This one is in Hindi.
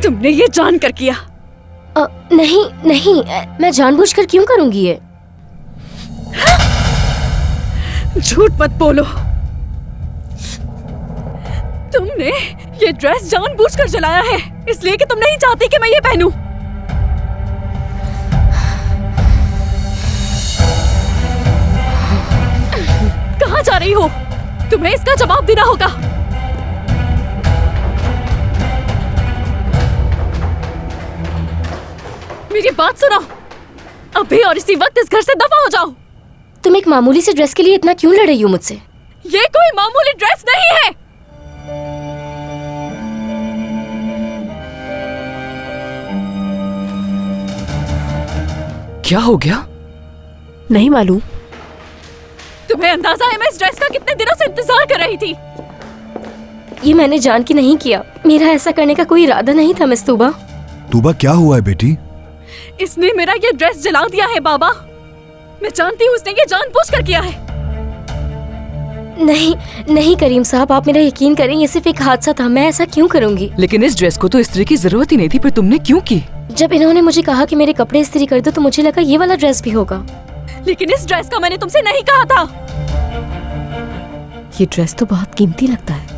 तुमने ये जानकर किया? नहीं नहीं, मैं जानबूझकर क्यों करूंगी ये? झूठ मत बोलो। तुमने ये ड्रेस जानबूझकर जलाया है इसलिए कि तुम नहीं चाहती कि मैं ये पहनूं। कहाँ जा रही हो? तुम्हें इसका जवाब देना होगा। मेरी बात सुनो, अभी और इसी वक्त इस घर से दफा हो जाओ। तुम एक मामूली सी ड्रेस के लिए इतना क्यों लड़ रही हो मुझसे? ये कोई मामूली ड्रेस नहीं है। क्या हो गया? नहीं मालूम। तुम्हें अंदाजा है मैं इस ड्रेस का कितने दिनों से इंतजार कर रही थी। ये मैंने जान के नहीं किया, मेरा ऐसा करने का कोई इरादा नहीं था मिस तूबा। तूबा क्या हुआ है बेटी? इसने मेरा ये ड्रेस जला दिया है बाबा। मैं जानती हूँ उसने ये जानबूझकर किया है। नहीं नहीं करीम साहब, आप मेरा यकीन करें, ये सिर्फ एक हादसा था। मैं ऐसा क्यों करूंगी? लेकिन इस ड्रेस को तो इस्त्री की जरूरत ही नहीं थी, पर तुमने क्यों की? जब इन्होंने मुझे कहा कि मेरे कपड़े इस्त्री कर दो तो मुझे लगा ये वाला ड्रेस भी होगा। लेकिन इस ड्रेस का मैंने तुमसे नहीं कहा था। ये ड्रेस तो बहुत कीमती लगता है।